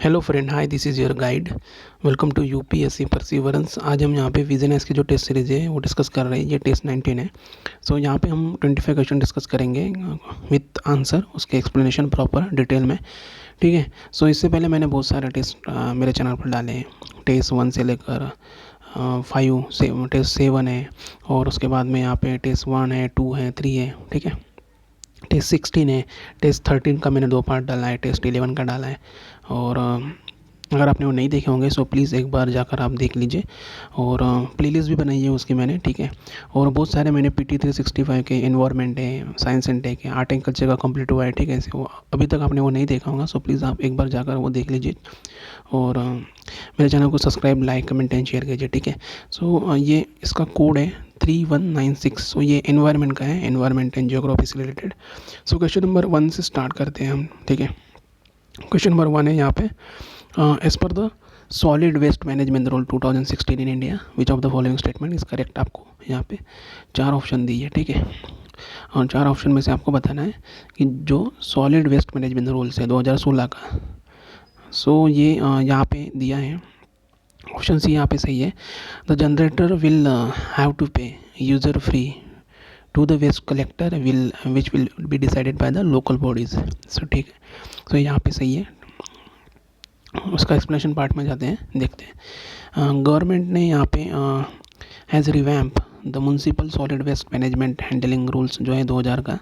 Hello friend, hi, this is your guide. Welcome to UPSC perseverance. आज हम यहाँ पे विजन एस की जो टेस्ट सीरीज़ है वो डिस्कस कर रहे हैं। ये टेस्ट 19 है। सो यहाँ पे हम 25 क्वेश्चन डिस्कस करेंगे विथ आंसर, उसके एक्सप्लेनेशन प्रॉपर डिटेल में, ठीक है। सो इससे पहले मैंने बहुत सारे टेस्ट मेरे चैनल पर डाले हैं। टेस्ट 1 से लेकर 5 से टेस्ट 7 है, और उसके बाद में यहाँ पे टेस्ट 1 है, 2 है, 3 है, ठीक है। टेस्ट 16 है। टेस्ट 13 का मैंने 2 पार्ट डाला है, टेस्ट 11 का डाला है। और अगर आपने वो नहीं देखे होंगे सो प्लीज़ एक बार जाकर आप देख लीजिए। और प्लेलिस्ट भी बनाई है उसकी मैंने, ठीक है। और बहुत सारे मैंने PT 365 के, एनवायरनमेंट है, साइंस एंड टेक है, आर्ट एंड कल्चर का कंप्लीट हुआ है, ठीक है। वो अभी तक आपने वो नहीं देखा होगा सो प्लीज़ आप एक बार जाकर वो देख लीजिए। और मेरे चैनल को subscribe, like, comment and share कीजिए, ठीक है। सो ये इसका कोड है 3196। सो ये एनवायरनमेंट का है, एनवायरनमेंट एंड जियोग्राफी से रिलेटेड। सो क्वेश्चन नंबर 1 से स्टार्ट करते हैं हम, ठीक है। क्वेश्चन नंबर 1 है यहाँ पे, as per the solid waste management rule 2016 in India which of the following statement is correct. आपको यहाँ पे 4 ऑप्शन दी है, ठीक है। और 4 ऑप्शन में से आपको बताना है कि जो सॉलिड वेस्ट मैनेजमेंट रूल्स है 2016 का, सो ये यहाँ पे दिया है। ऑप्शन सी यहाँ पे सही है। The generator will have to pay user free to the waste collector which will be decided by the local bodies. So ठीक है, सो यहाँ पे सही है। उसका एक्सप्लेनेशन पार्ट में जाते हैं, देखते हैं। गवर्नमेंट ने यहाँ पे has revamp the municipal solid waste management handling rules जो है 2000 का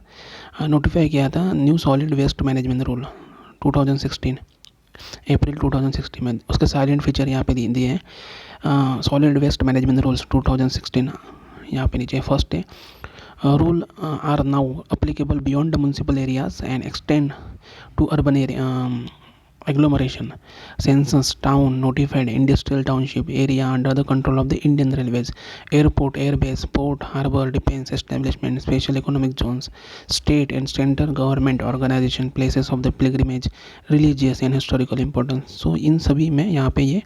नोटिफाई किया था। New solid waste management rule 2016, April 2016 में। उसके साइलेंट फीचर यहाँ पे दिए हैं। सॉलिड वेस्ट मैनेजमेंट रूल्स 2016 यहाँ पे नीचे फर्स्ट है। Rule are now applicable beyond the municipal areas and extend to urban area agglomeration, census, town, notified industrial township area under the control of the Indian Railways, airport, airbase, port, harbor, defense establishment, special economic zones, state and central government organization, places of the pilgrimage, religious and historical importance। so इन सभी में यहाँ पे ये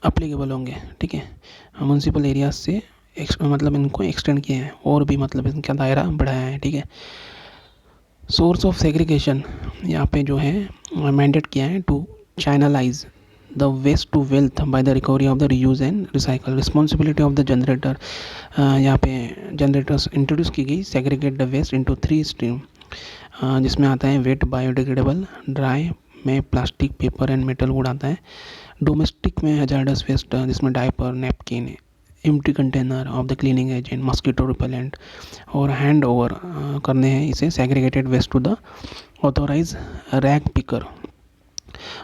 applicable होंगे, ठीक है। Municipal area से मतलब इनको एक्सटेंड किए हैं, और भी मतलब इनका दायरा बढ़ाया है, ठीक है। सोर्स ऑफ सेग्रीगेशन यहाँ पे जो है मैंडेट किया है to channelize the waste to wealth by the recovery of the reuse and recycle. Responsibility of the generator, यहाँ पे जनरेटर्स इंट्रोड्यूस की गई। Segregate the waste into 3 stream, जिसमें आता है वेट, बायोडिग्रेडेबल, ड्राई में plastic, paper and metal wood आता है। डोमेस्टिक में हैजार्डस वेस्ट, जिसमें diaper, napkin, empty container of the cleaning agent, mosquito repellent, और हैंड ओवर करने हैं इसे segregated waste to the authorize rag picker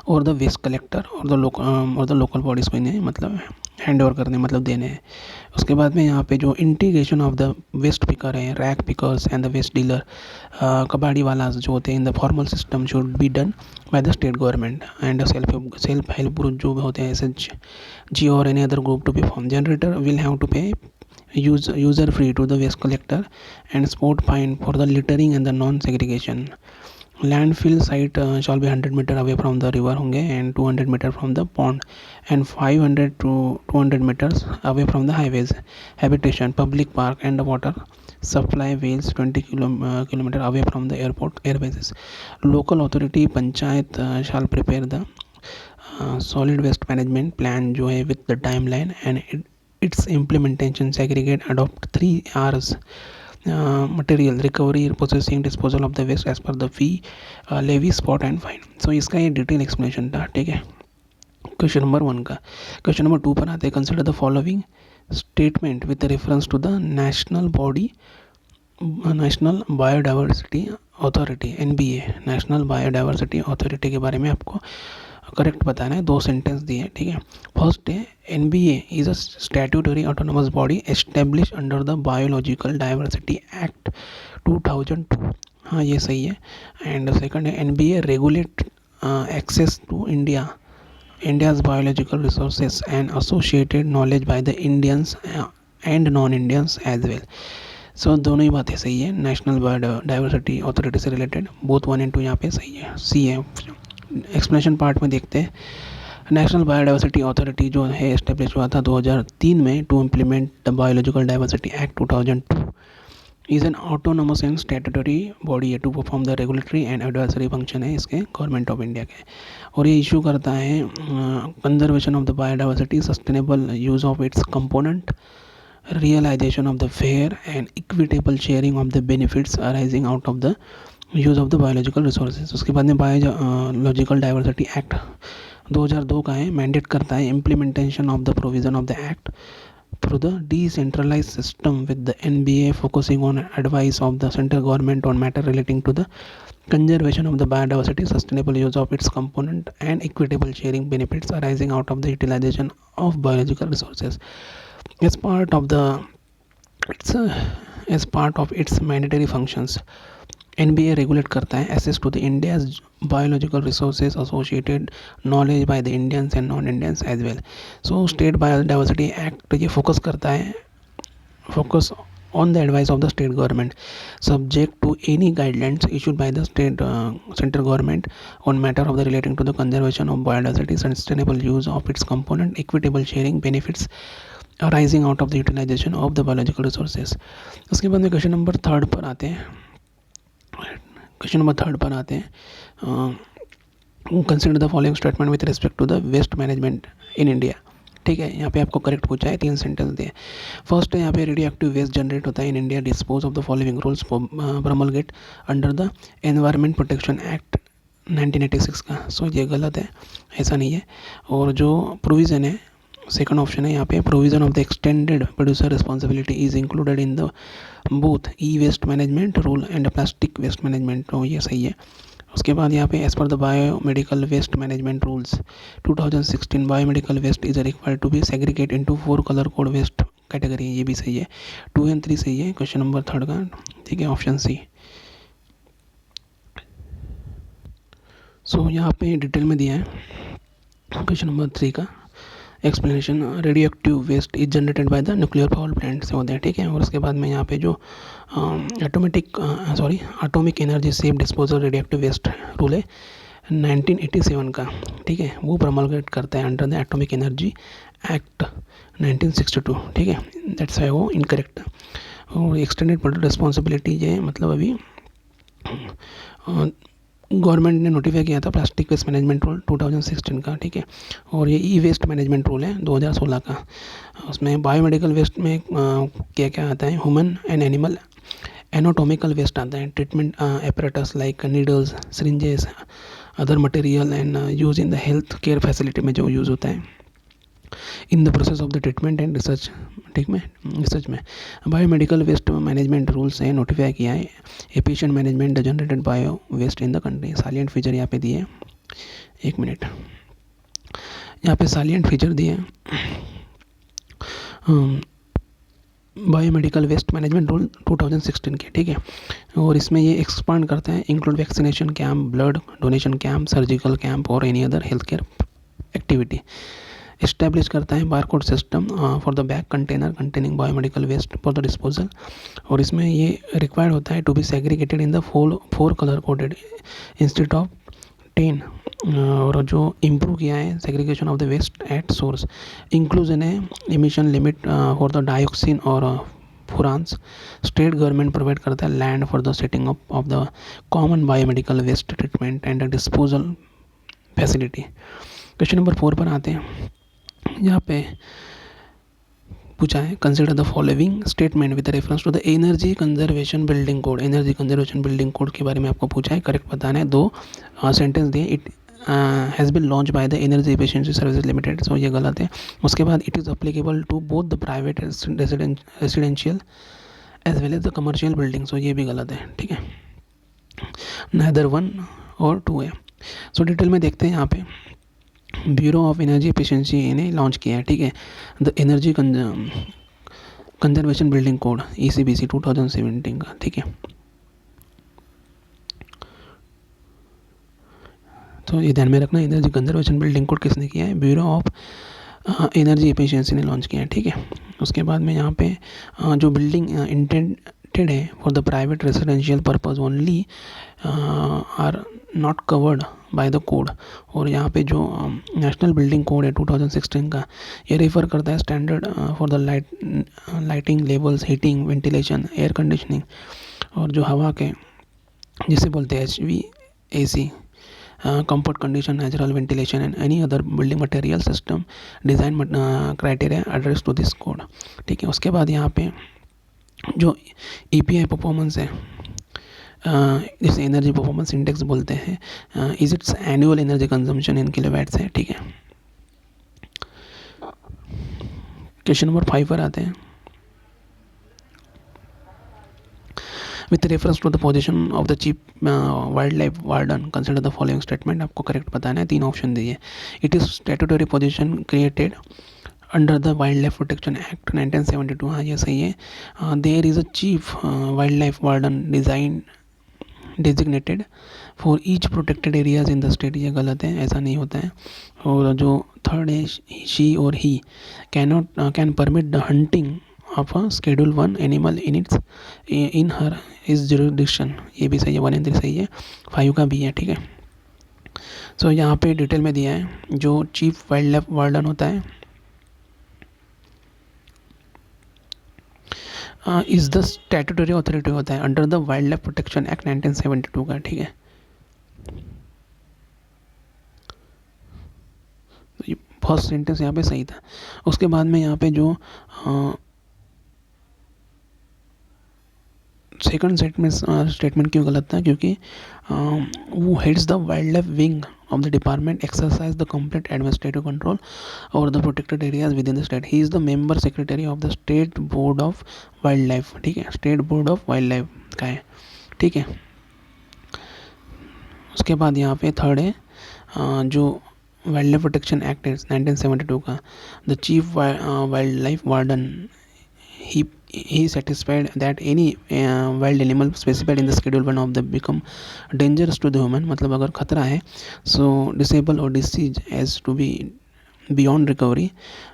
और द वेस्ट कलेक्टर और द लोकल बॉडीज़ को इन्हें मतलब हैंड ओवर करने, मतलब देने हैं। उसके बाद में यहाँ पे जो integration of the waste picker है, rag pickers and the waste dealer, कबाड़ी वाला जो होते हैं in the formal system should be done by the state government and self help group जो होते हैं SHG और any other group to be form. Generator will have to pay user free to the waste collector and sport fine for the littering and the non segregation. Landfill site shall be 100 meter away from the river होंगे and 200 meter from the pond and 500 to 200 meters away from the highways. Habitation, public park and water supply wells 20 kilometer away from the airport, air bases. Local authority panchayat shall prepare the solid waste management plan जो है with the timeline and its implementation, segregate, adopt 3 R's, material, recovery, processing, disposal of the waste as per the fee, levy, spot and fine। so इसका ये detail explanation था, ठीक है, question number 1 का। Question number 2 पर आते हैं। Consider the following statement with reference to the national biodiversity authority, NBA, national biodiversity authority के बारे में आपको करेक्ट बताना है। 2 सेंटेंस दिए, ठीक है। फर्स्ट है NBA is a statutory autonomous body establish under the biological diversity act 2002। हाँ, ये सही है। एंड सेकंड है NBA regulate access to India's biological resources and associated knowledge by the Indians and non Indians as well. So दोनों ही बातें सही है। नेशनल बायोडाइवर्सिटी अथॉरिटी से रिलेटेड बोथ 1 and 2 यहाँ पे सही है, सी है। एक्सप्लेनेशन पार्ट में देखते हैं। नेशनल बायोडाइवर्सिटी अथॉरिटी जो है एस्टेब्लिश हुआ था 2003 में to implement the biological diversity act 2002। Is an autonomous and statutory body है to perform the regulatory and advisory function है इसके गवर्नमेंट ऑफ इंडिया के, और ये इशू करता है conservation of the biodiversity, sustainable use of its component, realization of the fair and equitable sharing of the benefits arising out of the use of the biological resources। उसके बाद में biological diversity act 2002 का है, mandate करता है implementation of the provision of the act through the decentralized system with the NBA focusing on advice of the central government on matter relating to the conservation of the biodiversity, sustainable use of its component and equitable sharing benefits arising out of the utilization of biological resources as part of the its as part of its mandatory functions। NBA regulate करता है access to the India's biological resources associated knowledge by the Indians and non-Indians as well। So State Biodiversity Act ये focus करता है, focus on the advice of the state government subject to any guidelines issued by the state central government on matter of the relating to the conservation of biodiversity, sustainable use of its component, equitable sharing benefits arising out of the utilization of the biological resources। उसके बाद में question number third पर आते हैं। Consider the following statement with respect to the waste management in India. ठीक है, यहाँ पे आपको करेक्ट पूछा है, 3 सेंटेंस दिए। फर्स्ट है यहाँ पे रेडियो एक्टिव वेस्ट जनरेट होता है in India, dispose of the following rules promulgate under the environment protection act 1986 का। सो ये गलत है, ऐसा नहीं है। और जो प्रोविज़न है, सेकंड ऑप्शन है यहाँ पे, provision of the extended producer responsibility is included in the both E waste management rule and plastic waste management, तो ये सही है। उसके बाद यहाँ पे as per the biomedical waste management rules 2016 biomedical waste is required to be segregate into 4 colour code waste category, ये भी सही है। 2 और 3 सही है क्वेश्चन नंबर थर्ड का। ठीक है, ऑप्शन सी। सो यहाँ पे डिटेल में दिया है क्वेश्चन नंबर 3 का explanation. Radio active waste is generated by the nuclear power plant से होते हैं। ठीक है, और उसके बाद में यहाँ पे जो atomic energy safe disposal radio active waste rule है 1987 का। ठीक है, वो प्रमोलगेट करता है under the atomic energy act 1962। ठीक है, दैट्स वाई वो इनकरेक्ट। और एक्सटेंडेड प्रोड्यूसर रिस्पॉन्सिबिलिटी ये मतलब अभी गवर्नमेंट ने नोटिफाई किया था प्लास्टिक वेस्ट मैनेजमेंट रूल 2016 का। ठीक है, और ये ई वेस्ट मैनेजमेंट रूल है 2016 का। उसमें बायोमेडिकल वेस्ट में क्या क्या आता है, human and animal anatomical waste आता है, treatment apparatus like needles, syringes, other material and use in the health care facility में जो यूज़ होता है in the process of the treatment and research. ठीक में रिसर्च में बायोमेडिकल वेस्ट मैनेजमेंट रूल्स है नोटिफाई किया है efficient management generated bio waste in the country. Salient feature यहाँ पे दिए, 1 मिनट, यहाँ पे सालिएंट फीचर दिए बायोमेडिकल वेस्ट मैनेजमेंट रूल 2016 के। ठीक है, और इसमें ये एक्सपांड करते हैं include vaccination camp, blood donation camp, surgical camp और any other health care activity. Establish करता है barcode system for the bag container containing biomedical waste for the disposal, और इसमें ये रिक्वायर्ड होता है to be segregated in the 4 colour coded instead of 10। और जो इम्प्रूव किया है segregation of the waste at source, inclusion है emission limit for the dioxin और फुरांस। स्टेट गवर्नमेंट प्रोवाइड करता है land for the setting up of the common biomedical waste treatment and disposal facility. Question number 4 पर आते हैं। यहाँ पे पूछा है consider the following statement with reference to the energy conservation building code. Energy conservation building code के बारे में आपको पूछा है, करेक्ट बताना है। 2 सेंटेंस दिए, it has been launch by the energy efficiency services limited, so ये गलत है। उसके बाद it is applicable to both the private residential as well as the commercial building, so ये भी गलत है। ठीक है, नाइदर 1 और 2 है। सो डिटेल में देखते हैं। यहाँ पे ब्यूरो ऑफ एनर्जी एफिशिएंसी इन्हें लॉन्च किया है। ठीक है, the energy conservation building code ECBC 2017 का। ठीक है, तो ये ध्यान में रखना, एनर्जी कंजर्वेशन बिल्डिंग कोड किसने किया है, ब्यूरो ऑफ एनर्जी एफिशिएंसी ने लॉन्च किया है। ठीक है, उसके बाद में यहाँ पे जो बिल्डिंग इंटेंडेड है for the private residential purpose only are not covered by the code. और यहाँ पे जो नेशनल बिल्डिंग कोड है 2016 का, ये रेफ़र करता है standard for the lighting levels, heating, ventilation, air conditioning, और जो हवा के जिसे बोलते हैं HVAC, comfort condition, natural ventilation and any other building material system design criteria addressed to this code। ठीक है, उसके बाद यहाँ पे जो EPI परफॉर्मेंस है, जिसे एनर्जी परफॉर्मेंस इंडेक्स बोलते हैं, is its annual energy consumption in kilowatts है। ठीक है, क्वेश्चन नंबर 5 पर आते हैं। With reference to the position of the chief wild life warden consider the following statement. आपको करेक्ट बताना है, 3 ऑप्शन दिए। It is statutory position created under the wild life protection act 1972, हाँ ये सही है। There is a chief wild life warden design designated for each protected areas in the state, ये गलत है, ऐसा नहीं होता है। और जो थर्ड है, शी और he can permit the hunting of a Schedule 1 animal in her is jurisdiction, ये भी सही है, 1 and 3 सही है, 5 का भी है। ठीक है, सो यहाँ पे डिटेल में दिया है, जो चीफ वाइल्ड लाइफ वार्डन होता है इज द स्टैट्यूटरी अथॉरिटी होता है under the wild life protection act 1972 का। ठीक है, फर्स्ट सेंटेंस यहाँ पे सही था। उसके बाद में यहाँ पे जो सेकंड स्टेटमेंट क्यों गलत था, क्योंकि वो heads the wild life wing of the department exercise the complete administrative control over the protected areas within the state. He is the member secretary of the state board of wildlife। ठीक है, state board of wild life का है। ठीक है, उसके बाद यहाँ पे थर्ड है, जो वाइल्ड लाइफ प्रोटेक्शन एक्ट है 1972 का, the chief wild life warden he satisfied that any wild animal specified in the Schedule 1 of the become dangerous to the human, मतलब अगर खतरा है, so disable or disease has to be beyond recovery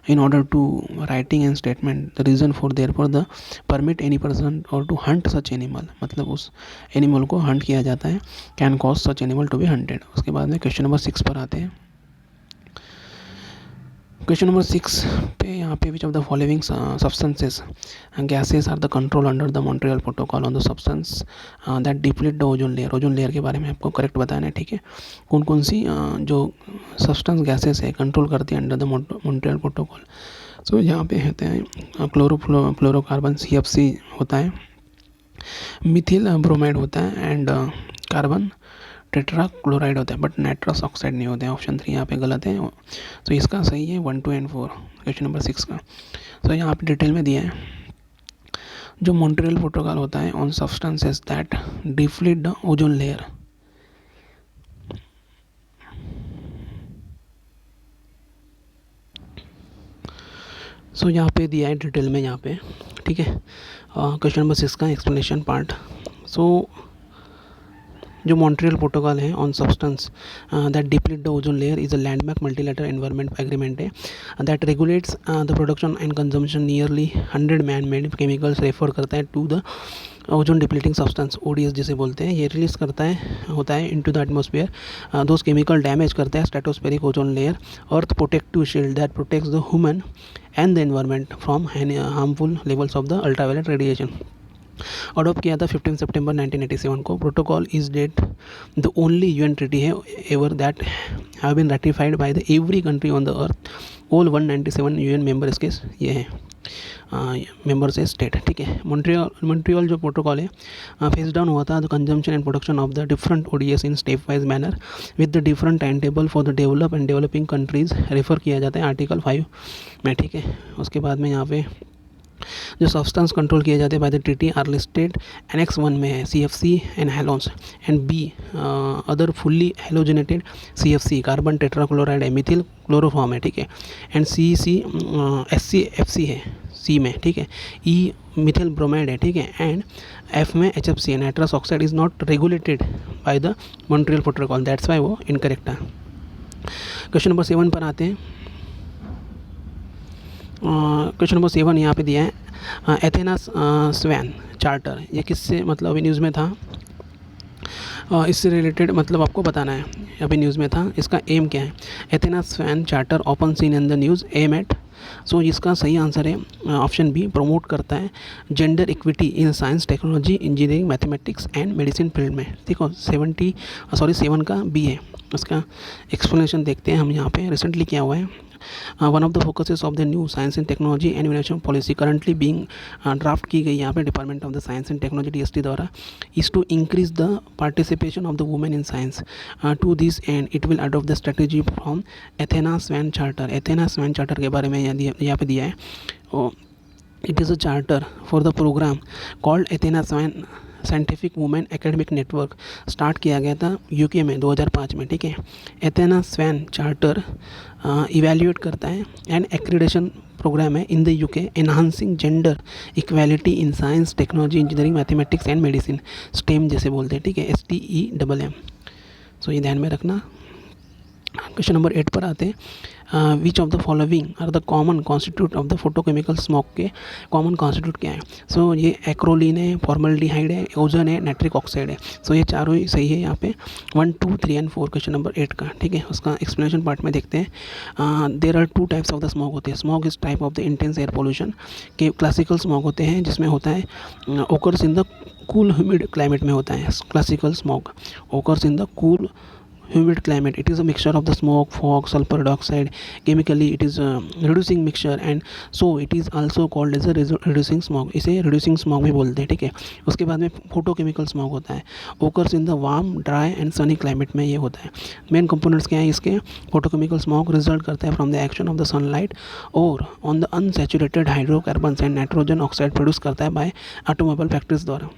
in order to writing and statement the reason for therefore the permit any person or to hunt such animal, मतलब उस animal को Hunt किया जाता है, can cause such animal to be hunted। उसके बाद में question number 6 पर आते हैं। क्वेश्चन नंबर 6 पे यहाँ पे which of the following substances gases are the control under the Montreal protocol on the substance that deplete the ozone layer. Ozone layer के बारे में आपको करेक्ट बताना है। ठीक है, कौन कौन सी जो सब्सटेंस गैसेस है कंट्रोल करती है अंडर द मॉन्ट्रियल प्रोटोकॉल। सो यहाँ पे होते हैं क्लोरोफ्लोरोकार्बन CFC होता है, मिथिल ब्रोमाइड होता है, एंड कार्बन टेट्रा क्लोराइड होता है, बट नाइट्रस ऑक्साइड नहीं होते हैं। ऑप्शन 3 यहाँ पे गलत है, तो इसका सही है 1, 2 and 4 क्वेश्चन नंबर 6 का। तो यहाँ पे डिटेल में दिया है, जो मॉन्ट्रियल प्रोटोकॉल होता है on substances that deplete the ozone layer. So यहाँ पे दिया है डिटेल में यहाँ पे। ठीक है, क्वेश्चन नंबर 6 का एक्सप्लेनेशन पार्ट। सो जो मॉन्ट्रियल प्रोटोकॉल है on substance that deplete the ozone layer is a landmark multilateral environment agreement है that regulates the production and consumption nearly 100 man made chemicals, refer करता है to the ozone depleting substance ODS जिसे बोलते हैं। ये release करता है होता है into the atmosphere, those chemical damage करता है stratospheric ozone layer, earth protective shield that protects the human and the environment from harmful levels of the ultraviolet radiation. Adopt किया था 15 सितंबर 1987 को। Protocol is that the only UN treaty है ever that have been ratified by the every country on the earth. All 197 UN member इसके ये हैं members है state. ठीक है, मॉन्ट्रियल जो प्रोटोकॉल है फेस डाउन हुआ था the consumption and production of the different ODS in step wise manner with the different time table for the develop and developing countries, refer किया जाता है आर्टिकल 5 में। ठीक है, उसके बाद में यहाँ पे जो सब्सटेंस कंट्रोल किए जाते हैं by the treaty are listed annex 1 में है CFC and halons, and B other fully halogenated CFC carbon tetrachloride है, मिथिल क्लोरोफॉर्म है। ठीक है, एंड SCFC है C में। ठीक है, E मिथिल ब्रोमाइड है। ठीक है, एंड F में HFC है, nitrous oxide is not regulated by the Montreal protocol, that's why वो इनकरेक्ट है। क्वेश्चन नंबर 7 पर आते हैं। क्वेश्चन नंबर 7 यहाँ पे दिया है एथेना स्वैन चार्टर, ये किससे मतलब न्यूज़ में था इससे रिलेटेड मतलब आपको बताना है, अभी न्यूज़ में था। इसका एम क्या है? Athena Swan charter often seen in the news, aim at. So इसका सही आंसर है ऑप्शन बी, प्रमोट करता है gender equity in science, technology, engineering, mathematics and medicine field में। देखो 7 का बी है। उसका एक्सप्लेनेशन देखते हैं हम यहाँ पे। रिसेंटली क्या हुआ है, one of the focuses of the new science and technology and innovation policy currently being draft की गई यहाँ पे department of the science and technology DST द्वारा, is to increase the participation of the women in science. To this end it will adopt the strategy from Athena Swan charter. Athena Swan charter के बारे में यहाँ पे दिया है। It is a charter for the programme called Athena Swan scientific women academic network. Start किया गया था UK में 2005 में, ठीक है। एथेना स्वैन चार्टर इवेल्यूएट करता है एंड एक्रीडेशन प्रोग्राम है in the UK, enhancing gender equality in science, technology, engineering, mathematics and medicine, stem जैसे बोलते हैं, ठीक है, STEM। सो ये ध्यान में रखना। क्वेश्चन नंबर 8 पर आते हैं। Which of the following are the common constitute of the photochemical smoke के कॉमन कॉन्स्टिट्यूट क्या है? सो ये एक्रोलीन है, फॉर्मल्डिहाइड है, ओजोन है, नाइट्रिक ऑक्साइड है। सो ये चारों ही सही है यहाँ पे, 1, 2, 3 एंड 4 क्वेश्चन नंबर 8 का, ठीक है। उसका एक्सप्लेनेशन पार्ट में देखते हैं। There are 2 types of the smoke होते हैं। Smoke is type of the intense air pollution के क्लासिकल स्मोक होते हैं, जिसमें होता है occurs in the cool humid climate में होता है। Classical smoke occurs in the cool humid climate. It is a mixture of the smoke, fog, sulfur dioxide. Chemically it is a reducing mixture and so it is also called as a reducing smoke. इसे reducing smoke भी बोलते हैं, ठीक है। उसके बाद में photochemical smoke होता है, occurs in the warm, dry and sunny climate में ये होता है। मेन कंपोनेंट्स क्या हैं इसके? photochemical smoke रिजल्ट करता है from the action of the sunlight और on the unsaturated hydrocarbons and nitrogen oxide produce करता है बाय ऑटोमोबाइल फैक्ट्रीज द्वारा।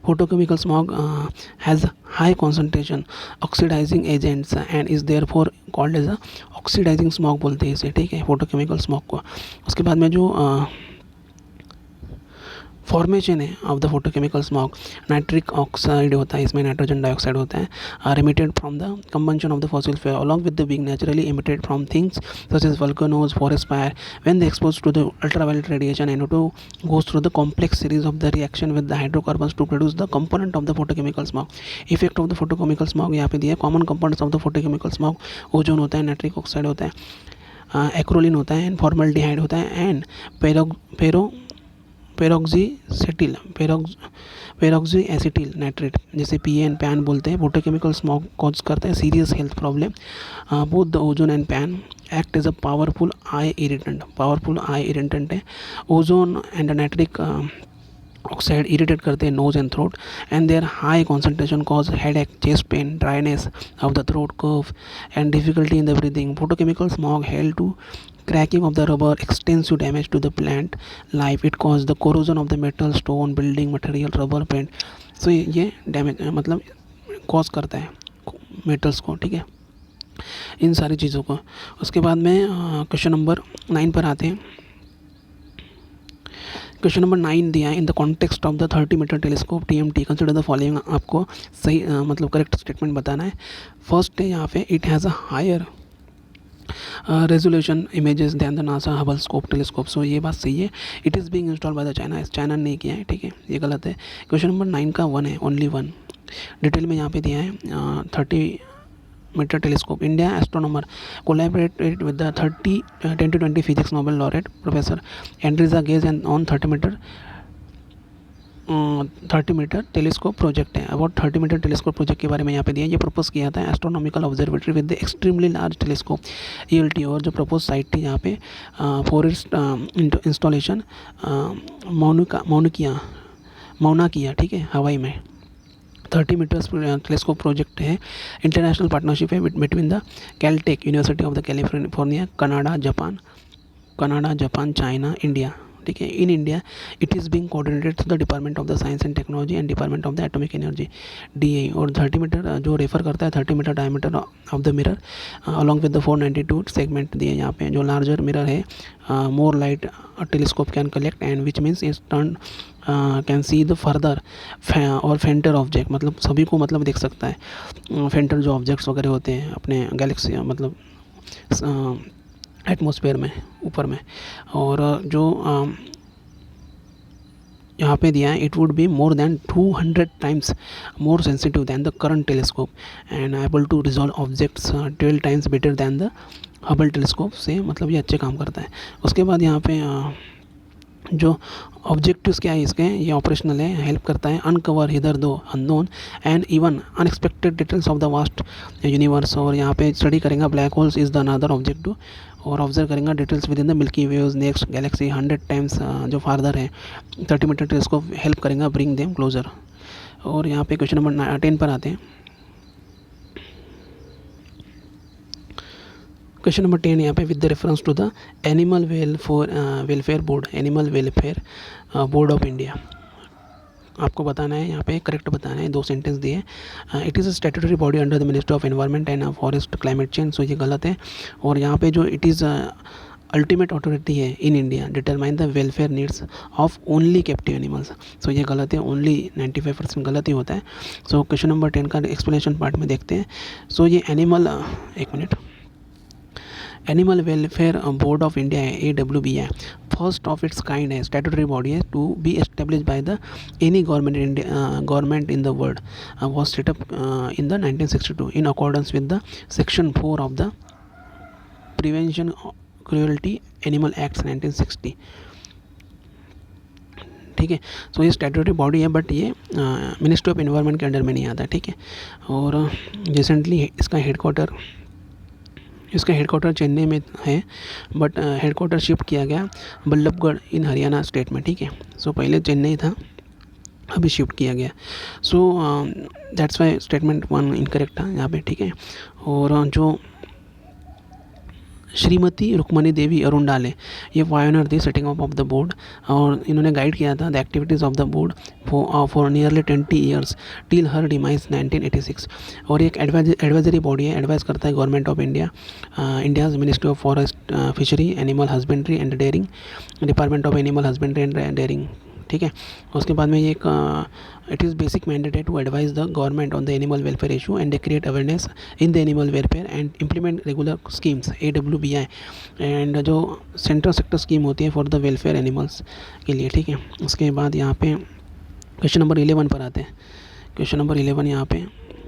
Photochemical smog has high concentration oxidizing agents and is therefore called as a oxidizing smog बोलते हैं इसे, ठीक है, photochemical smog को। उसके बाद में जो फॉर्मेशन है of the photochemical smog, nitric oxide होता है, इसमें नाइट्रोजन डाइऑक्साइड होता है, remitted from the combustion of the fossil fuel along with the being naturally emitted from things such as volcanoes, forest fire. When they expose to the ultraviolet radiation and to goes through the complex series of the reaction with the hydrocarbons to produce the component of the photochemical smog. Effect of the photochemical smog यहाँ पे दिया है। Common components of the photochemical smog, ozone होता है, nitric oxide होता है, acrolein होता है, एंड फॉर्मल्डिहाइड होता है, एंड पेरोक्सी एसिटिल नाइट्रेट जिसे PAN पैन बोलते हैं। फोटोकेमिकल स्मॉग कॉज करता है serious health problem. Both the ozone and PAN act as a powerful eye irritant है। Ozone and nitric oxide irritate करते हैं nose and throat and their high concentration cause headache, chest pain, dryness of the throat, cough and difficulty in the breathing. Photochemical smog held to cracking of the rubber, extensive damage to the plant life. It caused the corrosion of the metal, stone, building material, rubber, paint. So ये damage मतलब cause करता है metals को, ठीक है, इन सारी चीज़ों को। उसके बाद में क्वेश्चन नंबर 9 पर आते हैं। क्वेश्चन नंबर 9 दिया है, in the context of the 30 metre telescope TMT consider the following. आपको सही मतलब करेक्ट स्टेटमेंट बताना है। फर्स्ट है यहाँ पे, it has a higher resolution images than the NASA Hubble scope telescope. So ये बात सही है। It is being install by the China ने किया है, ठीक है, ये गलत है। क्वेश्चन नंबर 9 का 1 है, ओनली 1 डिटेल में यहाँ पे दिया है। 30 metre telescope, India astronomer collaborated with the 2020 physics Nobel laureate professor Andrea Ghez and on 30 metre telescope project है। अबाउट 30 मीटर टेलीस्कोप प्रोजेक्ट के बारे में यहाँ पे दिया। ये प्रपोज किया था astronomical observatory with the extremely large telescope ELT, और जो प्रपोज साइट थी यहाँ पे फॉर इट्स इंस्टॉलेशन मौना किया, ठीक है, हवाई में। 30 मीटर्स टेलीस्कोप प्रोजेक्ट है, इंटरनेशनल पार्टनरशिप है between the Caltech university of the California, Canada, Japan, China, India, ठीक है। In India it is being coordinated through the department of the science and technology and department of the atomic energy DA। और 30 metre जो refer करता है 30 metre diameter of the mirror along with the 492 segment दिए यहाँ पे। जो larger mirror है, मोर light telescope can collect and which means is turn can see the further और फेंटर ऑब्जेक्ट, मतलब सभी को मतलब देख सकता है। फेंटर जो ऑब्जेक्ट्स वगैरह होते हैं अपने गैलेक्सी मतलब एटमॉस्फेयर में ऊपर में। और जो यहाँ पे दिया है it would be more than 200 times more sensitive than the current telescope and able to resolve objects 12 times better than the Hubble telescope से, मतलब ये अच्छे काम करता है। उसके बाद यहाँ पे जो ऑब्जेक्टिव्स क्या है इसके, ये ऑपरेशनल है, हेल्प करता है अनकवर हिदर दो unknown and even unexpected details of the vast universe. और यहाँ पे स्टडी करेंगे black holes is the another objective, और ऑब्जर्व करेंगे details with in the milky waves next Galaxy 100 times जो फार्दर है 30 मीटर टेलीस्कोप हेल्प करेंगे ब्रिंग देम क्लोजर। और यहाँ पे क्वेश्चन नंबर 10 पर आते हैं। क्वेश्चन नंबर 10 यहाँ पे with the reference to the animal welfare board, animal welfare board of India, आपको बताना है, यहाँ पे करेक्ट बताना है। 2 सेंटेंस दिए। It is a statutory body under the ministry of environment and forest climate change, so ये गलत है। और यहाँ पे जो इट इज़ अल्टीमेट अथॉरिटी है in India determine the welfare needs of only captive animals, so ये गलत है, ओनली 95% गलत ही होता है। सो क्वेश्चन नंबर 10 का एक्सप्लेनेशन पार्ट में देखते हैं। सो ये animal animal welfare board of India है, AWB है, फर्स्ट ऑफ इट्स काइंड है, स्टैट्यूटरी बॉडी है to be establish by the any government in the world, was set up in the 1962 in accordance with the section 4 of the Prevention Cruelty Animal Acts 1960, ठीक है। सो ये statutory body है but ये ministry of environment के under में नहीं आता, ठीक है। और रिसेंटली इसका हेडक्वार्टर चेन्नई में है, बट हेडक्वार्टर शिफ्ट किया गया बल्लभगढ़ इन हरियाणा स्टेट में, ठीक है। सो पहले चेन्नई था, अभी शिफ्ट किया गया। So that's why statement 1 incorrect था यहाँ पे, ठीक है। और जो श्रीमती रुक्मणी देवी अरुणडाले, ये वायोनर थी setting up of the board, और इन्होंने गाइड किया था the activities of the board for nearly 20 years till her demise 1986। और एक एडवाइजरी बॉडी है, एडवाइस करता है government of India, India's ministry of forest fishery animal husbandry and dairying, department of animal husbandry and dairying, ठीक है। उसके बाद में ये एक it is basic mandate to advise the government on the animal welfare issue and create awareness in the animal welfare and implement regular schemes, AWBI, and जो central sector scheme होती है फॉर द वेलफेयर एनिमल्स के लिए, ठीक है। उसके बाद यहाँ पे क्वेश्चन नंबर 11 पर आते हैं। क्वेश्चन नंबर 11 यहाँ पे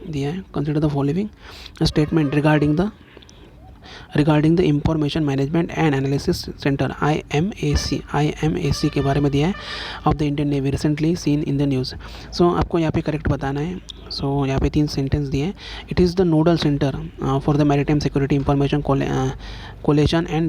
दिया है, consider the following statement regarding the information management and analysis centre IMAC के बारे में दिया है of the Indian navy recently seen in the news. So आपको यहाँ पे करेक्ट बताना है। सो यहाँ पे 3 सेंटेंस दिए हैं। It is the nodal centre for the maritime security information collation and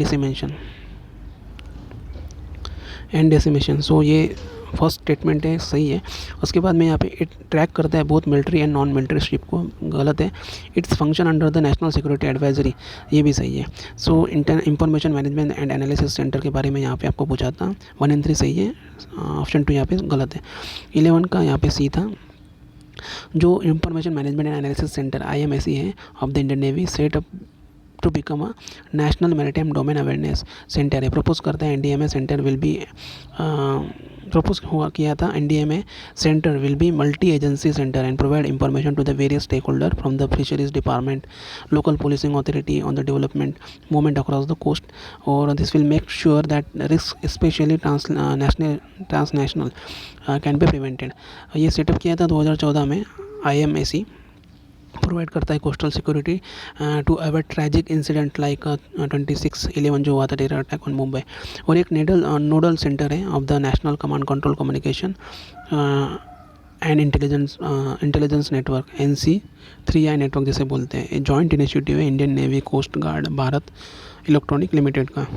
dissemination, so ये फर्स्ट स्टेटमेंट है, सही है। उसके बाद में यहाँ पे इट ट्रैक करता है बहुत military and non military ship को, गलत है। Its function under the national security advisory, ये भी सही है। सो information management and analysis centre के बारे में यहाँ पे आपको पूछा था, 1 and 3 सही है, ऑप्शन 2 यहाँ पे गलत है। 11 का यहाँ पे सी था। जो information management and analysis centre IMAC है of the Indian navy set up to become a national maritime domain awareness centre है, प्रपोज करता है NDMA centre will be propose किया था NDMA centre will be multi agency centre and provide information to the various stakeholder from the fisheries department, local policing authority on the development movement across the coast, और this will make sure that risk specially transnational can be prevented. ये setup किया था 2014 में। IMAC provide करता है coastal security to avoid tragic incident like 26/11 जो हुआ था, टेरर अटैक ऑन मुंबई। और एक नोडल सेंटर है of the national command control communication and intelligence network, NC3I network जिसे बोलते हैं, जॉइंट इनिशिएटिव है Indian navy, coast guard, Bharat electronic limited का।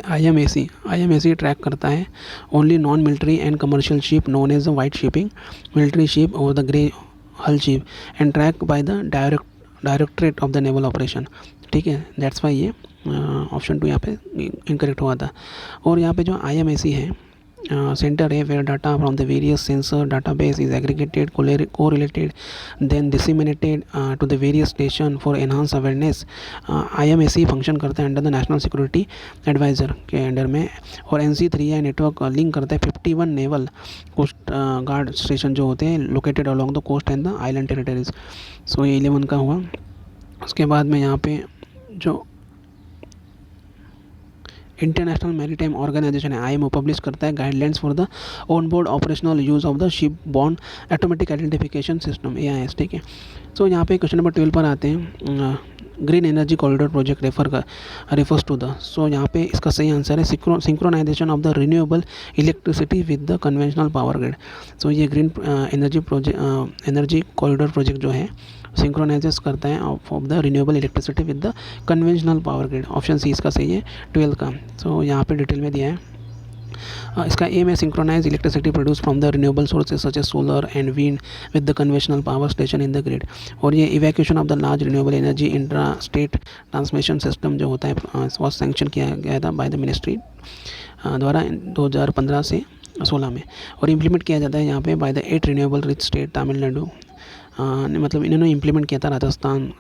IMAC ट्रैक करता है only non military and commercial ship known as the white shipping, military ship और the grey hull ship and track by the directorate of the naval operation, ठीक है। That's Y ये option 2 यहाँ पे incorrect हुआ था। और यहाँ पे जो IMAC है सेंटर है where data from the various sensor database is aggregated, correlated, then disseminated to the various station for enhance awareness. IMAC function करता है under the national security adviser के अंडर में, और NC3I नेटवर्क लिंक करता है 51 naval coast guard station जो होते हैं located along the coast and the island territories. So ये 11 का हुआ। उसके बाद में यहाँ पे जो इंटरनेशनल मैरीटाइम ऑर्गेनाइजेशन है IMO पब्लिश करता है guidelines for the on board operational use of the ship born automatic identification system AIS, ठीक है। सो यहाँ पे क्वेश्चन नंबर 12 पर आते हैं। Green energy corridor project refers to the, so यहाँ पे इसका सही आंसर है synchronisation of the renewable electricity with the conventional power grid. So ये ग्रीन एनर्जी कॉरिडोर प्रोजेक्ट जो है सिंक्रोनाइजेस करता है of the renewable electricity with the conventional power grid. Option C इसका सही है 12 का। सो यहाँ पे डिटेल में दिया है। इसका एम है synchronise electricity produce from the renewable sources such as solar and wind with the conventional power station in the grid. और ये evacuation of the large renewable energy intra state transmission system जो होता है was sanction किया गया था by the ministry द्वारा 2015 से 16 में, और इम्प्लीमेंट किया जाता है यहाँ पे by the 8 renewable rich state Tamil Nadu. मतलब इन्होंने इम्प्लीमेंट किया था राजस्थान,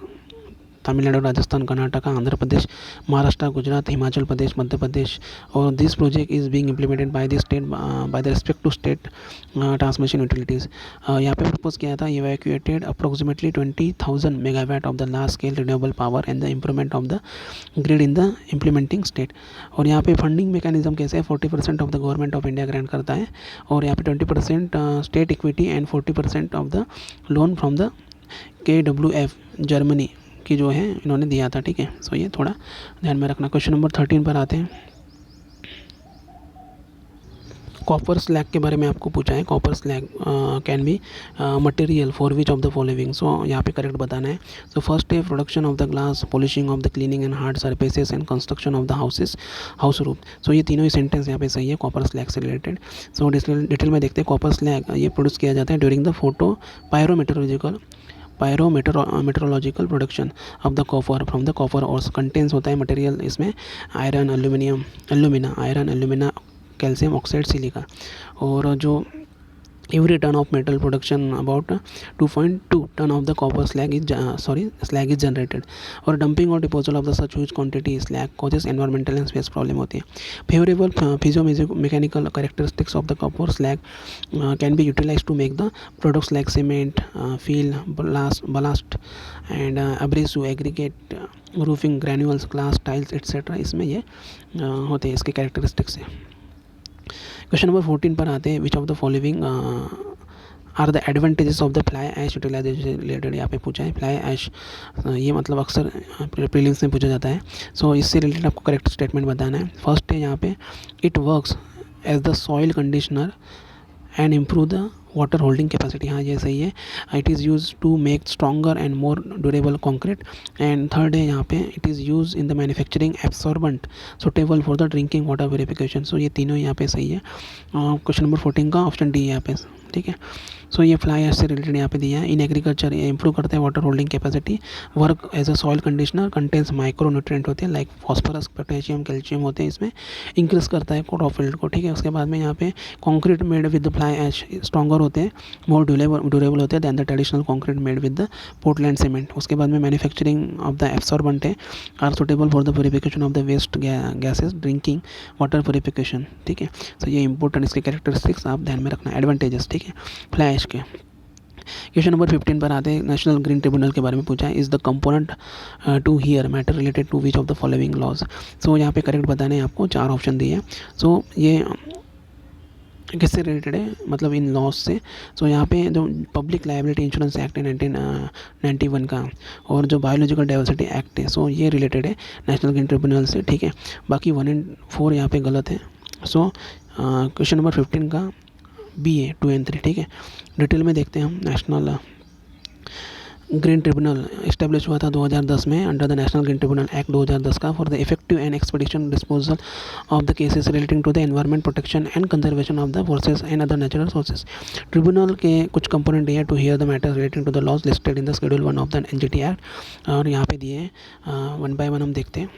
तमिलनाडु, राजस्थान, कर्नाटक, आंध्र प्रदेश, महाराष्ट्र, गुजरात, हिमाचल प्रदेश, मध्य प्रदेश। और this project is being implemented by the state by the respect to state transmission utilities. यहाँ पे प्रपोज किया था evacuated approximately 20,000 megawatt of the large scale renewable power and the improvement of the grid in the implementing state. और यहाँ पे funding mechanism कैसे है, 40% of the government of India grant करता है, और यहाँ पे 20% state equity and 40% of the loan from the KWF Germany की जो है इन्होंने दिया था, ठीक है। सो ये थोड़ा ध्यान में रखना। क्वेश्चन नंबर 13 पर आते हैं। कॉपर स्लैग के बारे में आपको पूछा है। Copper slag can be material for which of the following. So यहाँ पे करेक्ट बताना है। सो फर्स्ट है production of the glass, polishing of the cleaning and hard surfaces and construction of the house roof. So ये तीनों ही sentence यहाँ पे सही है कॉपर स्लैग से रिलेटेड। सो डिटेल में देखते हैं। कॉपर स्लैग ये प्रोड्यूस किया जाता है during the pyrometallurgical production of the copper from the copper और कंटेंस होता है मटेरियल इसमें iron, alumina, calcium oxide, silica. और जो every ton of metal production about 2.2 ton of the copper slag is generated। और dumping और disposal of the such huge quantity slag causes environmental and space problem होती है। favorable physiomechanical characteristics of the copper slag can be utilized to make the products like cement, fill, ballast and abrasive aggregate, roofing granules, glass, tiles etc। इसमें ये होते हैं इसके characteristics है। Question number 14 पर आते हैं। Which of the following are the advantages of the fly ash utilisation related यहाँ पे पूछा है। फ्लाई ऐश ये मतलब अक्सर प्रीलिम्स में पूछा जाता है। सो इससे रिलेटेड आपको करेक्ट स्टेटमेंट बताना है। फर्स्ट है यहाँ पे it works as the soil conditioner and improve the water holding capacity. हाँ ये सही है। It is use to make stronger and more durable concrete. And third है यहाँ पे it is use in the manufacturing absorbent suitable for the drinking water verification. So ये तीनों यहाँ पे सही है। क्वेश्चन नंबर 14 का ऑप्शन डी यहाँ पे, ठीक है। सो ये फ्लाई ऐश से रिलेटेड यहाँ पे दिया है। इन एग्रीकल्चर ये इंप्रूव करता है water holding capacity, work as a soil conditioner, contains micronutrient होते हैं लाइक फॉस्फोरस, पोटेशियम, कैल्शियम होते हैं इसमें, इंक्रीज करता है क्रॉप फील्ड को, ठीक है। उसके बाद में यहाँ पे concrete made with the fly ash stronger होते हैं, मोर ड्यूरेबल होते हैं than the traditional concrete made with the Portland cement. उसके बाद में मैन्युफैक्चरिंग ऑफ द एब्सॉर्बेंट है are suitable for the purification of the waste gases, drinking water purification, ठीक है। सो ये इंपॉर्टेंट इसके कैरेक्टरिस्टिक्स आप ध्यान में रखना, एडवांटेजेस, ठीक है, फ्लाई ऐश के। क्वेश्चन नंबर 15 पर आते हैं। नेशनल ग्रीन ट्रिब्यूनल के बारे में पूछा है। Is the component to here matter related to which of the following laws. So यहाँ पे करेक्ट बताने हैं आपको, 4 ऑप्शन दिए हैं। सो ये किससे रिलेटेड है, मतलब इन लॉज से। सो यहाँ पे जो पब्लिक लायबिलिटी इंश्योरेंस एक्ट है 1991 का, और जो बायोलॉजिकल डाइवर्सिटी एक्ट है, सो ये रिलेटेड है नेशनल ग्रीन ट्रिब्यूनल से, ठीक है। बाकी 1 और 4 यहाँ पे गलत है। सो क्वेश्चन नंबर 15 का बी है 2 और 3, ठीक है। डिटेल में देखते हैं हम। नेशनल ग्रीन ट्रिब्यूनल इस्टेब्लिश हुआ था 2010 में under the national green tribunal act 2010 का for the effective and expedition disposal of the cases relating to the environment protection and conservation of the forces and other natural sources. Tribunal के कुछ component है to hear the matter relating to the laws listed in the schedule 1 of the NGT act, और यहाँ पे दिए हैं 1 by 1 हम देखते हैं।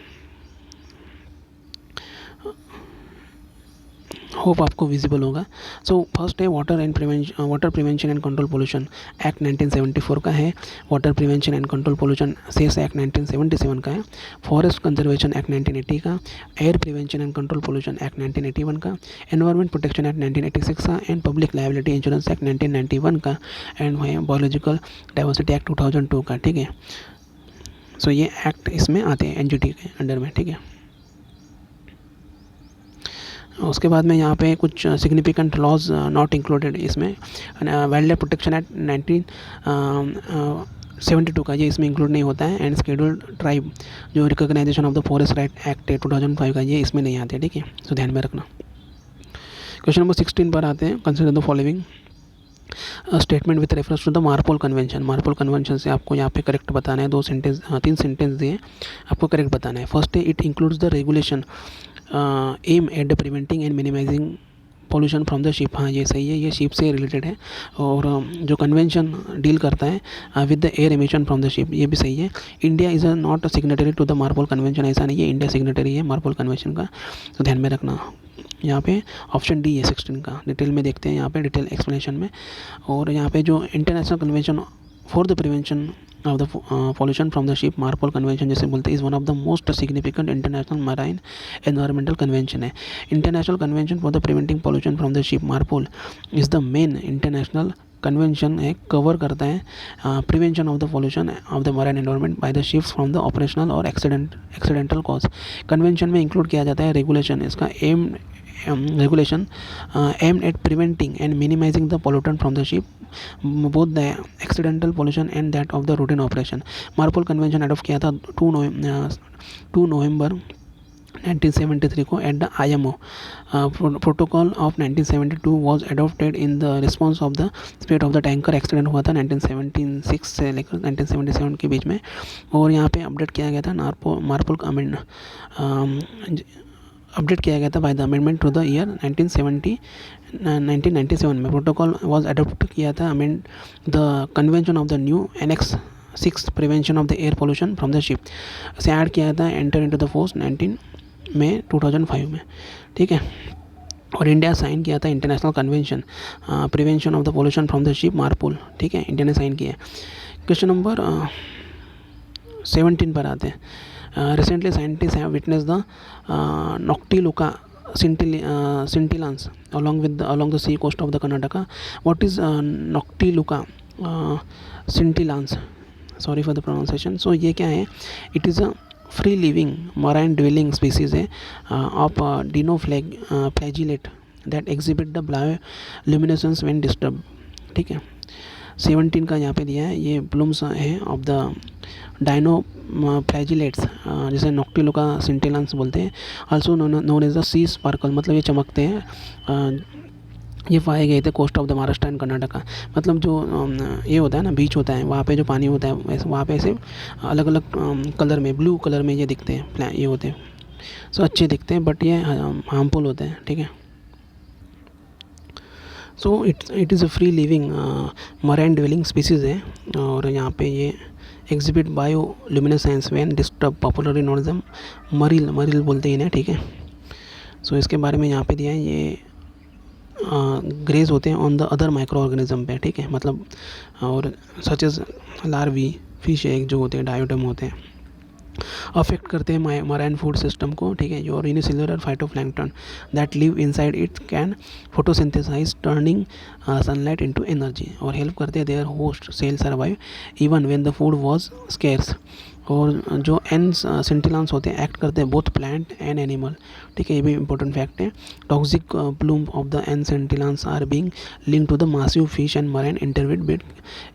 होप आपको विजिबल होगा। सो फर्स्ट है water prevention and control pollution act 1974 का है। Water prevention and control pollution cess act 1977 का है। फॉरेस्ट कंजर्वेशन एक्ट 1980 का, air prevention and control pollution act 1981 का, एनवायरमेंट प्रोटेक्शन एक्ट 1986 का, and public liability insurance act 1991 का, and biological diversity act 2002 का, ठीक है। सो ये एक्ट इसमें आते हैं NGT के अंडर में, ठीक है। उसके बाद में यहाँ पे कुछ सिग्निफिकेंट लॉज नॉट इंक्लूडेड इसमें, वाइल्ड लाइफ प्रोटेक्शन एक्ट 1972 का ये इसमें इंक्लूड नहीं होता है, एंड शेड्यूल्ड ट्राइब जो recognisation of the forest right act 2005 का ये इसमें नहीं आते, ठीक है, तो ध्यान में रखना। क्वेश्चन नंबर 16 पर आते हैं। Consider the following statement with reference to the MARPOL convention. MARPOL convention से आपको यहाँ पे करेक्ट बताना है, 3 सेंटेंस दिए आपको करेक्ट बताना है। फर्स्ट है it includes the regulation aim at the preventing and minimising pollution from the ship. हाँ ये सही है, ये शिप से रिलेटेड है। और जो कन्वेंशन डील करता है with the air emission from the ship, ये भी सही है। India is not signatory to the MARPOL convention, ऐसा नहीं है, इंडिया सिग्नेटरी है मार्पोल कन्वेंशन का, तो ध्यान में रखना। यहाँ पे ऑप्शन डी है 16 का। डिटेल में देखते हैं यहाँ पे, डिटेल एक्सप्लेनेशन में। और यहाँ पे जो international convention for the prevention of the pollution from the ship, MARPOL convention जैसे बोलते हैं, is one of the most significant international marine environmental convention है। International convention for the preventing pollution from the ship, MARPOL is the main international convention है, cover करता है prevention of the pollution of the marine environment by the ships from the operational और accidental cause. Convention में include किया जाता है regulation, इसका regulation aimed at preventing and minimizing the pollutant from the ship, both the accidental pollution and that of the routine operation. MARPOL convention adopt किया था 2 नवंबर 1973 को at the IMO। Protocol of 1972 was adopted in the response of the speed of the tanker accident हुआ था 1976 से लेकर 1977 के बीच में। और यहाँ पे अपडेट किया गया था मार्पोल अपडेट किया गया था by the amendment to the year 1997 में। प्रोटोकॉल वाज अडॉप्ट किया था amend the convention of the new annex 6 prevention of the air pollution from the ship से ऐड किया था, एंटर इनटू द फोर्स 19 मई 2005 में, ठीक है। और इंडिया साइन किया था international convention prevention of the pollution from the ship, MARPOL, ठीक है, इंडिया ने साइन किया है। क्वेश्चन नंबर 17 पर आते हैं। Recently, scientists have witnessed the Noctiluca scintillans along the sea coast of the Karnataka. What is Noctiluca scintillans? Sorry for the pronunciation. So ये क्या है? It is a free living marine dwelling species है of dinoflagellate that exhibit the bioluminescence when disturbed, ठीक है। 17 का यहाँ पे दिया है, ये प्लूम्स है ऑफ द डायनोफ्लैजिलेट्स जिसे नॉक्टिलुका सिंटिलांस बोलते हैं, also known as the sea sparkle, मतलब ये चमकते हैं। ये पाए गए थे coast of the Maharashtra and Karnataka, मतलब जो ये होता है ना, बीच होता है, वहाँ पे जो पानी होता है वहाँ पे ऐसे अलग अलग कलर में, ब्लू कलर में ये दिखते हैं, ये होते हैं, सो अच्छे दिखते हैं, बट ये हार्मफुल होते हैं, ठीक है। So it is a free living marine dwelling species है, और यहाँ पे ये exhibit bioluminescence when disturb, popularly known as मरील बोलते हैं इन्हें, ठीक है। सो इसके बारे में यहाँ पे दिया है, ये ग्रेज होते हैं on the other microorganism पे, ठीक है, मतलब और such as larvae, fish egg जो होते हैं, डायोटम होते हैं, अफेक्ट करते हैं मराइन फूड सिस्टम को, ठीक है। और unicellular phytoplankton that live inside it can photosynthesise turning sunlight into energy, और हेल्प करते हैं their host cell survive even when the food was scarce. और जो एंस सिंटिलांस होते हैं एक्ट करते हैं बोथ प्लांट एंड एनिमल, ठीक है, ये भी इंपॉर्टेंट फैक्ट है। Toxic plume of the and scintillans are being link to the massive fish and marine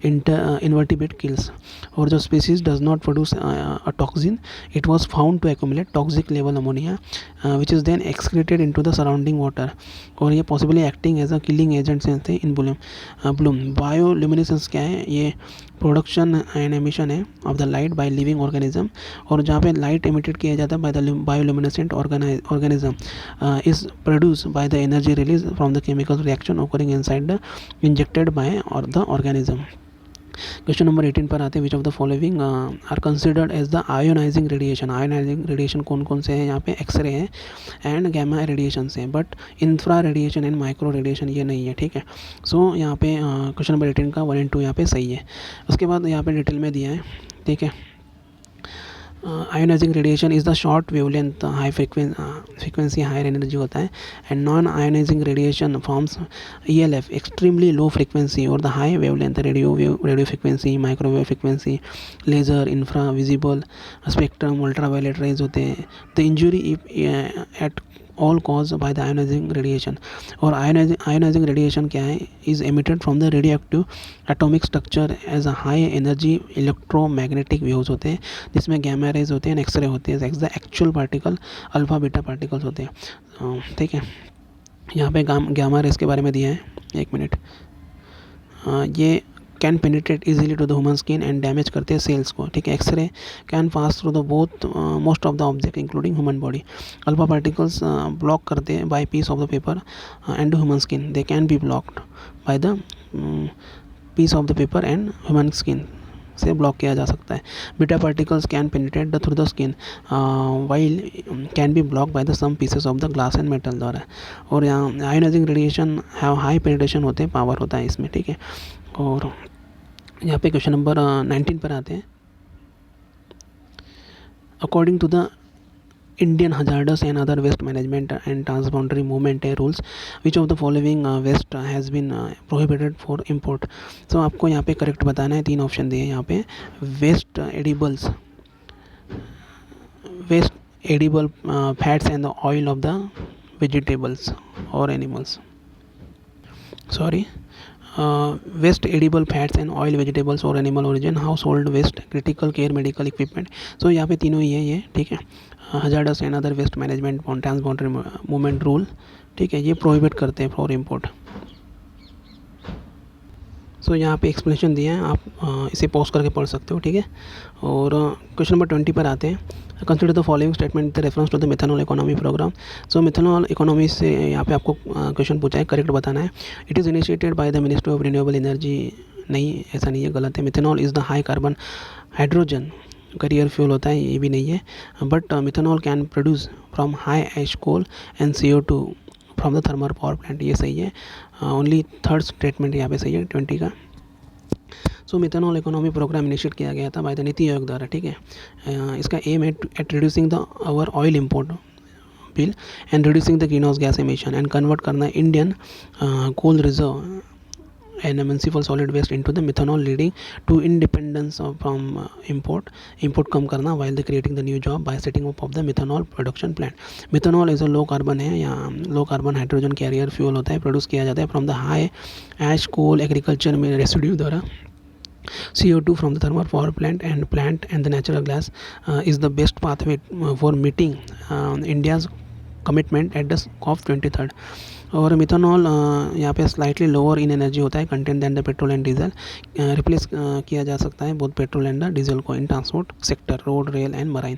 invertebrate kills, और जो species does not produce a toxin, it was found to accumulate toxic level ammonia which is then excreted into the surrounding water, और ये possibly acting as a killing agent से in bloom. Bioluminescence क्या है? ये production and emission है of the light by living organism, और जहाँ पे लाइट एमिटेड किया जाता है by the bioluminescent organism is produce by the energy release from the chemical reaction occurring inside the injected by और द ऑर्गेनिज्म। क्वेश्चन नंबर 18 पर आते हैं, which of the following are considered as the ionising radiation. Ionising radiation कौन कौन से हैं? यहाँ पे एक्सरे है एंड गैमा रेडिएशन से, but infra radiation and micro radiation ये नहीं है, ठीक है। सो यहाँ पे क्वेश्चन नंबर 18 का 1 और 2 यहाँ पे सही है। उसके बाद यहाँ पे डिटेल में दिया है, ठीक है। Ionising radiation is the short wavelength high frequency higher energy होता है, and non ionising radiation forms ELF extremely low frequency, और the high wavelength radio frequency, microwave frequency, laser, infra visible spectrum, ultraviolet rays होते हैं। The injury at all cause by the ionising radiation. और ionising radiation क्या है, is emitted from the radioactive atomic structure as a high energy electromagnetic waves होते हैं, जिसमें gamma raise होते हैं, एक्सरे होते हैं, the actual particle alpha beta particles होते हैं। ठीक है, यहाँ पे गैमा रेज के बारे में दिया है, एक मिनट। ये can penetrate easily to the human skin and damage करते हैं सेल्स को। ठीक है, X-ray can pass through the both most of the object including human body. Alpha particles block करते हैं by piece of the paper and human skin, they can be blocked by the piece of the paper and human skin से block किया जा सकता है। Beta particles can penetrate the through the skin while can be block by the some pieces of the glass and metal द्वारा। और यहाँ ionising radiation have high penetration होते हैं, पावर होता है इसमें। ठीक है, और यहाँ पे क्वेश्चन नंबर 19 पर आते हैं। According to the Indian hazardous and other waste management and transboundary movement rules, which of the following waste has been prohibited for import? So आपको यहाँ पे करेक्ट बताना है, 3 ऑप्शन दिए हैं यहाँ पे। Waste edible fats and the oil of the vegetables और animals, sorry, waste edible fats and oil vegetables और animal origin, household waste, critical care medical equipment. So यहाँ पे तीनों ही है ये। ठीक है, hazardous and other waste management transboundary movement rule, ठीक है, ये प्रोहिबिट करते हैं फॉर इम्पोर्ट। सो यहाँ पे एक्सप्लेनेशन दिया है, आप इसे पॉज करके पढ़ सकते हो। ठीक है, और क्वेश्चन नंबर 20 पर आते हैं। Consider the following statement the reference to the methanol economy programme. So methanol economy से यहाँ पे आपको क्वेश्चन पूछा है, करेक्ट बताना है। It is initiated by the ministry of renewable energy. नहीं, ऐसा नहीं है, गलत है। Methanol is the high carbon hydrogen carrier fuel होता है, ये भी नहीं है। But methanol can produce from high ash coal and CO2 from the thermal power plant, ये सही है। ओनली थर्ड स्टेटमेंट यहाँ पे सही है 20 का। सो मिथेनॉल इकोनॉमी प्रोग्राम इनिशिएट किया गया था बाय द नीति आयोग द्वारा। ठीक है, इसका एम है at reducing the our oil import bill and reducing the greenhouse gas emission and convert करना Indian coal reserve and municipal solid waste into the methanol, leading to independence from import कम करना while they creating the new job by setting up of the methanol production plant. methanol is a low carbon है, या low carbon hydrogen carrier fuel होता है, produce किया जाता है from the high ash coal agriculture में residue द्वारा। CO2 from the thermal power plant and the natural gas is the best pathway for meeting India's commitment at the COP23। और methanol यहाँ पे स्लाइटली लोअर इन एनर्जी होता है content than the petrol and diesel. Replace किया जा सकता है both petrol and the diesel को in transport sector, road, rail and marine.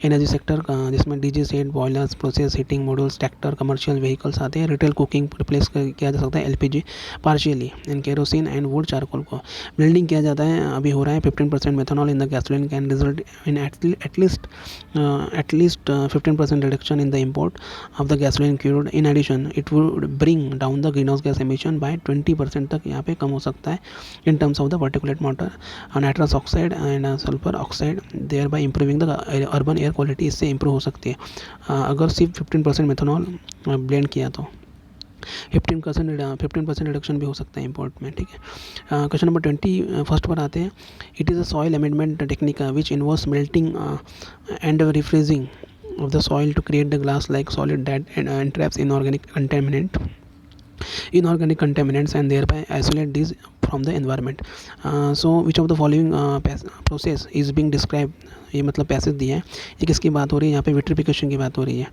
Energy sector जिसमें DG set, boilers, process heating modules, tractor, commercial vehicles आते हैं। रिटेल कुकिंग रिप्लेस किया जा सकता है LPG partially and kerosene and would charcoal को। Building किया जाता है, अभी हो रहा है। 15% methanol in the gasoline can result in at least 15% reduction in the import of the gasoline crude. In addition, it would bring down the greenhouse gas emission by 20% तक यहाँ पे कम हो सकता है in terms of the particulate matter, nitrous oxide and sulfur oxide, thereby improving the urban air quality। इससे improve हो सकती है अगर सिर्फ 15% मेथनॉल ब्लेंड किया तो 15% रिडक्शन भी हो सकता है इम्पोर्ट में। ठीक है, क्वेश्चन नंबर 21 पर आते हैं। It is a soil amendment technique which involves melting and refreezing of the soil to create the glass like solid that entraps inorganic contaminants and thereby isolate these from the environment. So which of the following process is being described, ये मतलब passage दिया है, ये किसकी बात हो रही है? यहाँ पे विट्रिफिकेशन की बात हो रही है।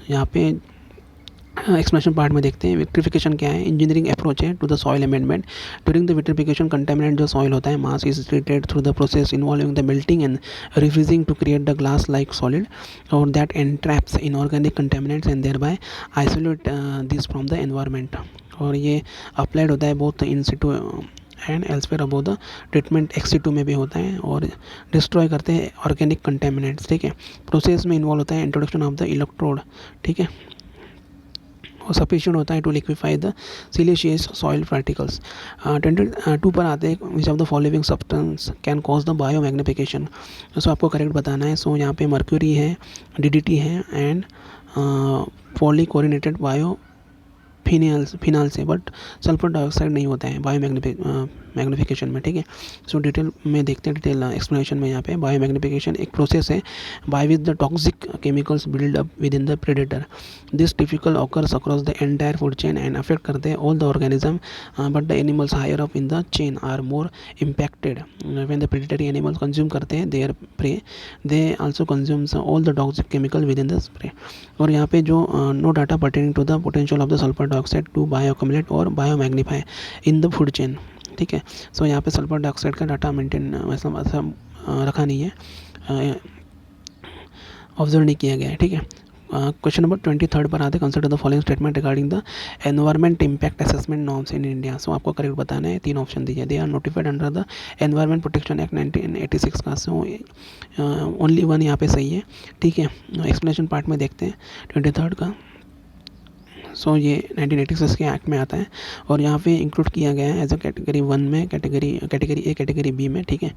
यहाँ पे एक्सप्लेनेशन पार्ट में देखते हैं विट्रिफिकेशन क्या है। इंजीनियरिंग अप्रोच है to the soil amendment. During the vitrification contaminant जो सॉइल होता है mass is treated through the process involving the melting and refreezing to create the glass like solid और that entraps inorganic contaminants and thereby isolate this from the environment. और ये applied होता है both in situ and elsewhere above the treatment एक्स2 में भी होता है और डिस्ट्रॉय करते हैं ऑर्गेनिक कंटेमिनेंट्स। ठीक है, प्रोसेस में इन्वॉल्व होता है इंट्रोडक्शन ऑफ द इलेक्ट्रोड। ठीक है, और सफिशिएंट होता है to liquefy the siliceous soil particles. 22 पर आते हैं। Which of the following substance can cause the biomagnification. So आपको करेक्ट बताना है। सो यहाँ पे मर्क्यूरी है, DDT है एंड पॉलीक्लोरिनेटेड फिनाल से, बट सल्फर डाइऑक्साइड नहीं होता है मैग्नीफिकेशन में, ठीक है। सो डिटेल में देखते हैं, डिटेल एक्सप्लेनेशन में। यहाँ पे बायो मैग्नीफिकेशन एक प्रोसेस है by which the toxic chemicals build up within the predator. This typical occurs across the entire food chain and affect करते हैं all the organism, but the animals higher up in the chain are more impacted. When the predatory animals consume करते हैं their prey, they also consumes all the toxic chemical within the spray. और यहाँ पे जो no data pertaining to the potential of the sulphur dioxide to bioaccumulate और biomagnify in the food chain, ठीक है। So यहाँ पे sulphur dioxide का डाटा मेंटेन वैसा रखा नहीं है, ऑब्जर्व नहीं किया गया है, ठीक है। क्वेश्चन नंबर 23 पर आते हैं, consider the following statement regarding the environment impact assessment norms in India. So आपको करेक्ट बताना है, 3 ऑप्शन दीजिए। They are notified under the environment protection act 1986 का। सो ओनली 1 यहाँ पे सही है, ठीक है। एक्सप्लेनेशन पार्ट में देखते हैं 23 का। सो ये 1986 के एक्ट में आता है और यहाँ पे इंक्लूड किया गया है एज अ कैटेगरी 1 में, कैटेगरी ए, कैटेगरी बी में, ठीक है।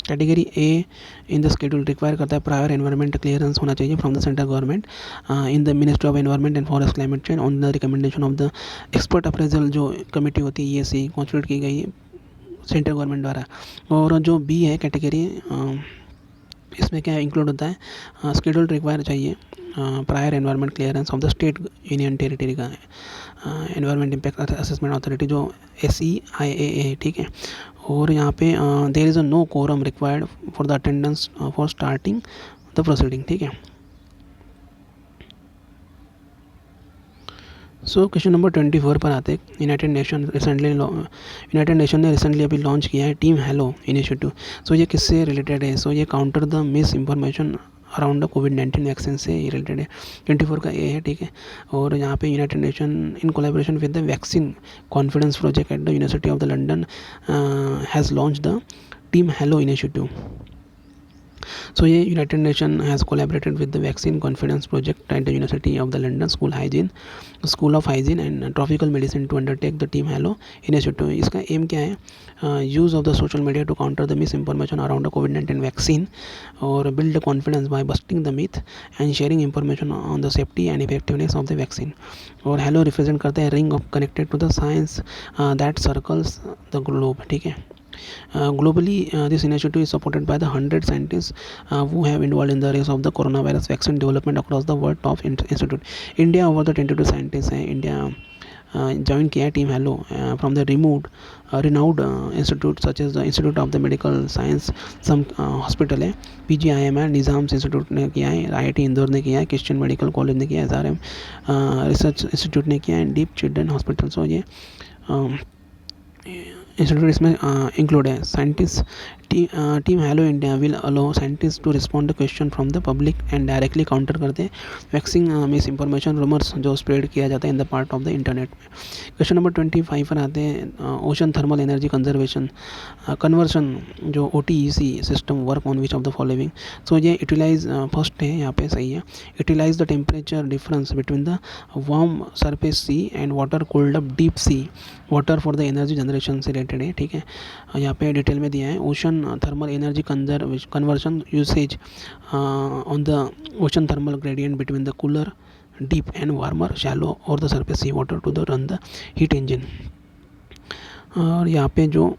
Category A in the schedule require करता है प्रायर एनवायरमेंट क्लियरेंस होना चाहिए from the central government in the ministry of environment and forest climate change on the recommendation of the expert appraisal. जो committee होती है EAC कॉन्स्टिट्यूट की गई है सेंट्रल गवर्नमेंट द्वारा। और जो बी है कैटेगरी, इसमें क्या इंक्लूड होता है, शेड्यूल रिक्वायर चाहिए prior environment clearance of the state union territory का एनवायरमेंट इम्पैक्ट असेसमेंट अथॉरिटी जो SEIAA, ठीक है। और यहाँ पे there is a no quorum required for the attendance for starting the proceeding, ठीक है। सो क्वेश्चन नंबर 24 पर आते हैं। यूनाइटेड नेशन ने रिसेंटली अभी लॉन्च किया है टीम हेलो इनिशिएटिव। सो ये किससे रिलेटेड है? सो ये counter the miss information around the covid vaccine से ये रिलेटेड है। 24 का ए है, ठीक है। और यहाँ पे United nation in collaboration with the vaccine confidence project at the university of the London has launch the team hello initiative. So ये United Nation has collaborated with the Vaccine Confidence Project at the University of the London School of Hygiene and Tropical Medicine to undertake the Team Hello initiative. इसका aim क्या है? Use of the social media to counter the misinformation around the COVID-19 vaccine और build the confidence by busting the myth and sharing information on the safety and effectiveness of the vaccine. और Hello represent करता है ring of connected to the science that circles the globe, ठीक है। Globally, this initiative is supported by the 100 scientists who have involved in the race of the coronavirus vaccine development across the world top institute. India over the 22 scientists हैं India join किया team hello from the renowned institute such as the Institute of the Medical Science, some hospital है, PGIM है, Nizam's institute ने किया है, IIT Indore ने किया है, क्रिश्चियन मेडिकल कॉलेज ने किया है, SRM रिसर्च इंस्टीट्यूट ने किया है, डीप चिल्ड्रन हॉस्पिटल। सो ये इंस्टीट्यूट इसमें इंक्लूड है। Scientist team hello India will allow scientist to respond the question from the public and directly counter करते हैं वैक्सीन मिस इंफॉर्मेशन रूमर्स जो स्प्रेड किया जाता है in the part of the internet में। क्वेश्चन नंबर 25 पर आते हैं। Ocean thermal energy conservation conversion जो OTEC system work on which of the following. So ये यूटिलाइज फर्स्ट है, यहाँ पे सही है। Utilise the temperature difference between the warm surface sea and water cold up deep sea water for the energy generation से related है, ठीक है। यहाँ पे डिटेल में दिया है ocean thermal energy conversion usage on the ocean thermal gradient between the cooler deep and warmer shallow और the surface sea water to the run the heat engine. और यहाँ पे जो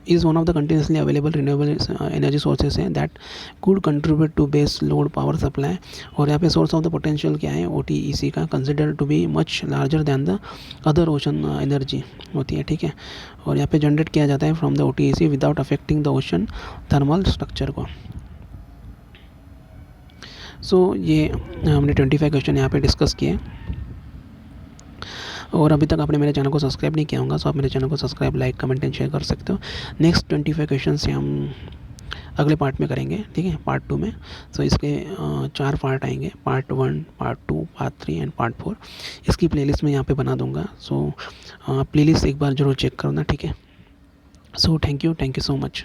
is one of the continuously available renewable energy sources हैं that could contribute to base load power supply। और यहाँ पे source of the potential क्या है OTEC का considered to be much larger than the other ocean energy होती है, ठीक है। और यहाँ पे जनरेट किया जाता है from the OTEC without affecting the ocean thermal structure को। सो ये हमने 25 क्वेश्चन यहाँ पे डिस्कस किए। और अभी तक आपने मेरे चैनल को सब्सक्राइब नहीं किया होगा, सो आप मेरे चैनल को subscribe, like, comment and share कर सकते हो। नेक्स्ट 25 क्वेश्चन से हम अगले पार्ट में करेंगे, ठीक है, पार्ट 2 में। सो इसके 4 पार्ट आएंगे, part 1, part 2, part 3 and part 4। इसकी प्लेलिस्ट मैं यहाँ पे बना दूँगा। सो प्लेलिस्ट एक बार ज़रूर चेक करना, ठीक है। So thank you so much.